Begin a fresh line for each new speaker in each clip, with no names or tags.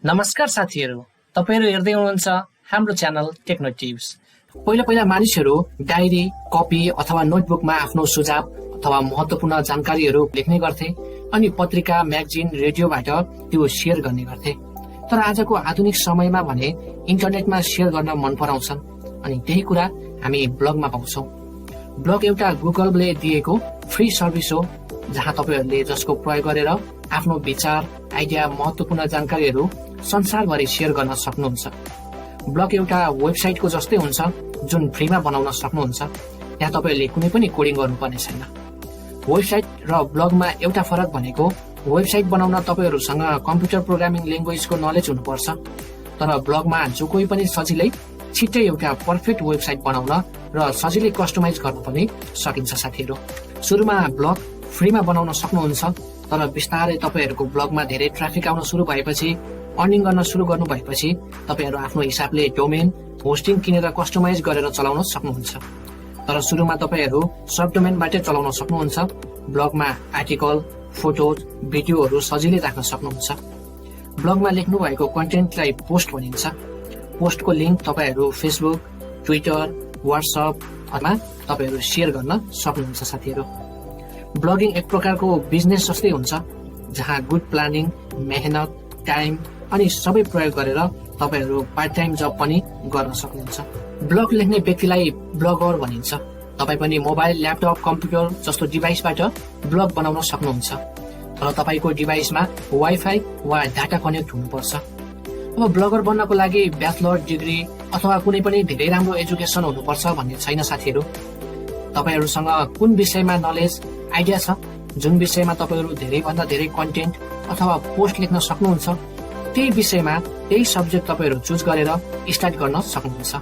नमस्कार साथीहरू, तपाईहरु हेर्दै हुनुहुन्छ हाम्रो च्यानल टेक्नोटिप्स। पहिला मानिसहरू डायरी, कपी अथवा नोटबुकमा आफ्नो सुझाव अथवा महत्त्वपूर्ण जानकारीहरू लेख्ने गर्थे अनि पत्रिका, म्यागजिन, रेडियोबाट त्यो शेयर गर्ने गर्थे। तर आजको आधुनिक समयमा भने इन्टरनेटमा शेयर गर्न मन पराउँछन् अनि त्यही कुरा हामी ब्लगमा पाउँछौं। ब्लग एउटा गुगलले दिएको फ्री सर्भिस हो जहाँ तपाईहरुले जसको प्रयोग गरेर आफ्नो विचार, आइडिया, महत्त्वपूर्ण जानकारीहरू संसारभरि शेयर गर्न सक्नुहुन्छ। ब्लग एउटा वेबसाइटको जस्तै हुन्छ जुन फ्रीमा बनाउन सक्नुहुन्छ। त्यहाँ तपाईहरुले कुनै पनि कोडिङ गर्नुपर्ने छैन। वेबसाइट र ब्लगमा एउटा फरक भनेको वेबसाइट बनाउन तपाईहरुसँग कम्प्युटर प्रोग्रामिङ ल्याङ्ग्वेजको नलेज हुनुपर्छ, तर ब्लगमा जो कोही पनि सजिलै छिट्टै एउटा पर्फेक्ट वेबसाइट बनाउन र सजिलै कस्टमाइज गर्न पनि सकिन्छ साथीहरू। सुरुमा ब्लग फ्रीमा बनाउन सक्नुहुन्छ, तर बिस्तारै तपाईहरुको ब्लगमा धेरै ट्राफिक आउन सुरु भएपछि, अर्निङ गर्न सुरु गर्नु भएपछि तपाईहरु आफ्नो हिसाबले डोमेन, होस्टिङ किनेर कस्टमाइज गरेर चलाउन सक्नुहुन्छ। तर सुरुमा तपाईहरु सब डोमेनबाटै चलाउन सक्नुहुन्छ। ब्लगमा आर्टिकल, फोटोज, भिडियोहरू सजिलै राख्न सक्नुहुन्छ। ब्लगमा लेख्नु भएको कन्टेन्टलाई पोस्ट भनिन्छ। पोस्टको लिंक तपाईहरु फेसबुक, ट्विटर, व्हाट्सएप अथवा तपाईहरु शेयर गर्न सक्नुहुन्छ साथीहरू। ब्लगिङ एक प्रकारको बिजनेस जस्तै हुन्छ जहाँ गुड प्लानिङ, मेहनत, टाइम अनि सबै प्रयोग गरेर तपाईहरु पार्ट टाइम जब पनि गर्न सक्नुहुन्छ। ब्लग लेख्ने व्यक्तिलाई ब्लगर भनिन्छ। तपाई पनि मोबाइल, ल्यापटप, कम्प्युटर जस्तो डिभाइसबाट ब्लग बनाउन सक्नुहुन्छ, तर तपाईको डिभाइसमा वाइफाई वा डाटा कनेक्ट हुनुपर्छ। अब ब्लगर बन्नको लागि ब्याचलर डिग्री अथवा कुनै पनि धेरै राम्रो एजुकेसन हुनुपर्छ भन्ने छैन साथीहरू। तपाईहरुसँग कुन विषयमा नलेज, आइडिया छ, जुन विषयमा तपाईहरु धेरै भन्दा धेरै कन्टेन्ट अथवा पोस्ट लेख्न सक्नुहुन्छ, त्यही विषयमा त्यही सब्जेक्ट तपाईहरु चुज गरेर स्टार्ट गर्न सक्नुहुन्छ।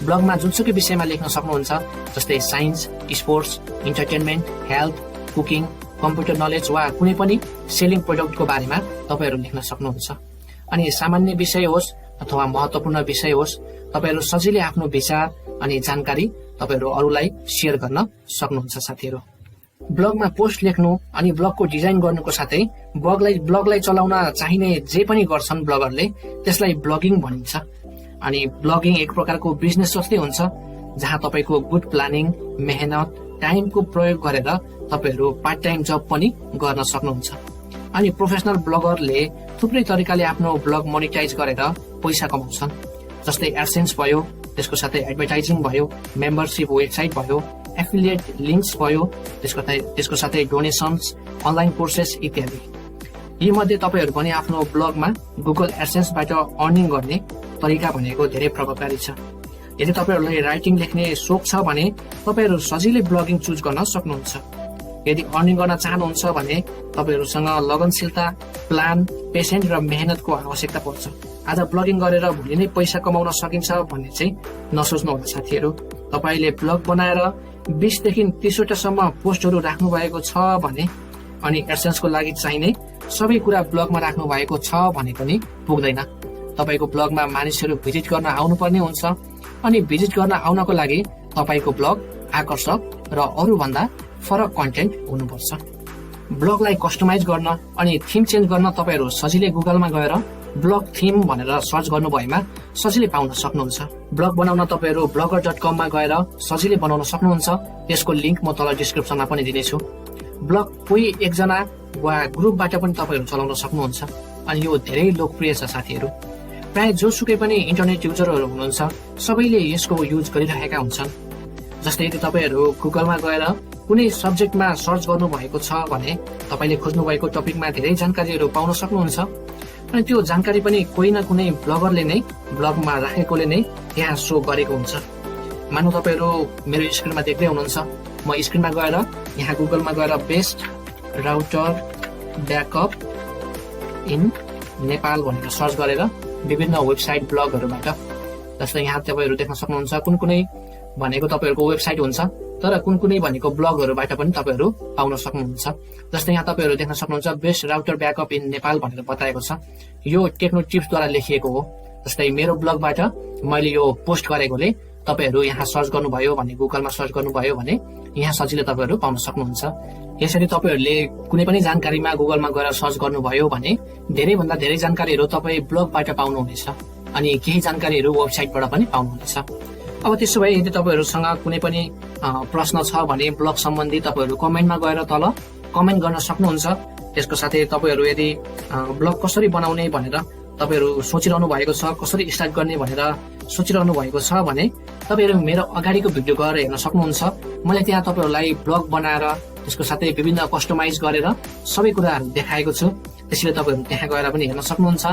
ब्लगमा जुनसुकै विषयमा लेख्न सक्नुहुन्छ, जस्तै science, sports, entertainment, health, cooking, computer knowledge वा कुनै पनि सेलिङ प्रोडक्टको बारेमा तपाईहरु लेख्न सक्नुहुन्छ। अनि सामान्य विषय होस् अथवा महत्त्वपूर्ण विषय होस्, तपाईहरु सजिलै आफ्नो विचार अनि जानकारी तपाईहरु अरूलाई शेयर गर्न सक्नुहुन्छ साथीहरू। ब्लगमा पोस्ट लेख्नु अनि ब्लगको डिजाइन गर्नुको साथै ब्लगलाई चलाउन चाहिने जे पनि गर्छन् ब्लगरले, त्यसलाई ब्लगिङ भनिन्छ। अनि ब्लगिङ एक प्रकारको बिजनेस जस्तै हुन्छ जहाँ तपाईको गुड प्लानिङ, मेहनत, टाइमको प्रयोग गरेर तपाईहरु पार्ट टाइम जब पनि गर्न सक्नुहुन्छ। अनि प्रोफेसनल ब्लगरले थुप्रै तरिकाले आफ्नो ब्लग मोनेटाइज गरेर पैसा कमाउँछन्, जस्तै एडसेन्स भयो, त्यसको साथै एडभर्टाइजिङ भयो, मेम्बरशिप वेबसाइट भयो, एफिलिएट लिंक्स भयो, त्यसको साथै डोनेसन्स, अनलाइन कोर्सेस इत्यादि। यी मध्ये तपाईहरु पनि आफ्नो ब्लगमा गुगल एडसेन्सबाट अर्निङ गर्ने तरिका भनेको धेरै प्रभावकारी छ। यदि तपाईहरुलाई राइटिङ लेख्ने सोख छ भने तपाईहरु सजिलै ब्लगिङ चुज गर्न सक्नुहुन्छ। यदि अर्निङ गर्न चाहनुहुन्छ भने तपाईहरुसँग लगनशीलता, प्लान, पेशेन्ट र मेहनतको आवश्यकता पर्छ। आज ब्लगिङ गरेर भोलि नै पैसा कमाउन सकिन्छ भन्ने चाहिँ नसोच्नु होला साथीहरू। तपाईले ब्लग बनाएर 20 देखि 30 वटा सम्म पोस्टहरू राख्नु भएको छ भने अनि एडसेन्सको लागि चाहिने सबै कुरा ब्लगमा राख्नु भएको छ भने पनि पुग्दैन। तपाईको ब्लगमा मानिसहरू भिजिट गर्न आउनुपर्ने हुन्छ अनि भिजिट गर्न आउनको लागि तपाईको ब्लग आकर्षक र अरू भन्दा फरक कन्टेन्ट हुनुपर्छ। ब्लगलाई कस्टमाइज गर्न अनि थीम चेन्ज गर्न तपाईहरु सजिलै गुगलमा गएर ब्लग थीम भनेर सर्च गर्नु भएमा सजिलै पाउन सक्नुहुन्छ। ब्लग बनाउन तपाईहरु blogger.com मा गएर सजिलै बनाउन सक्नुहुन्छ। त्यसको लिंक म तल डिस्क्रिप्सनमा पनि दिनेछु। ब्लग कोही एकजना वा ग्रुपबाट पनि तपाईहरु चलाउन सक्नुहुन्छ अनि यो धेरै लोकप्रिय छ साथीहरू। प्राय जोसुकै पनि इन्टरनेट युजरहरू हुनुहुन्छ सबैले यसको युज गरिरहेका हुन्छन्। जस्तै यदि तपाईहरु गुगलमा गएर कुनै सब्जेक्टमा सर्च गर्नु भएको छ भने तपाईले खोज्नु भएको टपिकमा धेरै जानकारीहरू पाउन सक्नुहुन्छ अनि त्यो जानकारी पनि कोही न कुनै ब्लगरले नै ब्लगमा राखेकोले नै त्यहाँ शो गरेको हुन्छ। मानौ तपाईहरु मेरो स्क्रिनमा देख्दै हुनुहुन्छ, म स्क्रिनमा गएर यहाँ गुगलमा गएर best router backup in Nepal भनेर सर्च गरेर विभिन्न वेबसाइट ब्लगहरुबाट, जस्तै यहाँ तपाईहरु देख्न सक्नुहुन्छ कुनै भनेको तपाईहरुको वेबसाइट हुन्छ, तर कुनै भनेको ब्लगहरुबाट पनि तपाईहरु पाउन सक्नुहुन्छ। जस्तै यहाँ तपाईहरु देख्न सक्नुहुन्छ best router backup in Nepal भनेर बताएको छ। यो टेक्नो टिप्स द्वारा लेखिएको हो। जस्तै मेरो ब्लगबाट मैले यो पोस्ट गरेकोले तपाईहरू यहाँ सर्च गर्नुभयो भने, गुगलमा सर्च गर्नुभयो भने यहाँ सजिलै तपाईहरू पाउन सक्नुहुन्छ। यसरी तपाईहरूले कुनै पनि जानकारीमा गुगलमा गएर सर्च गर्नुभयो भने धेरैभन्दा धेरै जानकारीहरू तपाईँ ब्लगबाट पाउनुहुनेछ अनि केही जानकारीहरू वेबसाइटबाट पनि पाउनुहुनेछ। अब त्यसो भए यदि तपाईहरूसँग कुनै पनि प्रश्न छ भने ब्लग सम्बन्धी तपाईहरू कमेन्टमा गएर तल कमेन्ट गर्न सक्नुहुन्छ। त्यसको साथै तपाईहरू यदि ब्लग कसरी बनाउने भनेर तपाईहरू सोचिरहनु भएको छ, कसरी स्टार्ट गर्ने भनेर सोचिरहनु भएको छ भने तपाईहरू मेरो अगाडिको भिडियो गएर हेर्न सक्नुहुन्छ। मैले त्यहाँ तपाईहरूलाई ब्लग बनाएर त्यसको साथै विभिन्न कस्टमाइज गरेर सबै कुराहरू देखाएको छु। त्यसैले तपाईहरू त्यहाँ गएर पनि हेर्न सक्नुहुन्छ।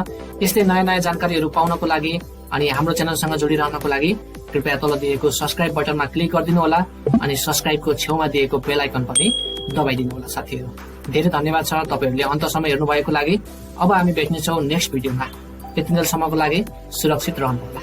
यस्तै नयाँ नयाँ जानकारीहरू पाउनको लागि अनि हाम्रो च्यानलसँग जोडिरहनको लागि कृपया तल दिएको सब्स्क्राइब बटनमा क्लिक गरिदिनु होला अनि सब्स्क्राइबको छेउमा दिएको बेल आइकन पनि दबाइदिनु होला साथीहरू। धेरै धन्यवाद छ तपाईहरूले अन्तसम्म हेर्नु भएको लागि। अब हामी भेट्नेछौँ नेक्स्ट भिडियोमा। त्यतिन्जेलसम्मको लागि सुरक्षित रहनुहोला।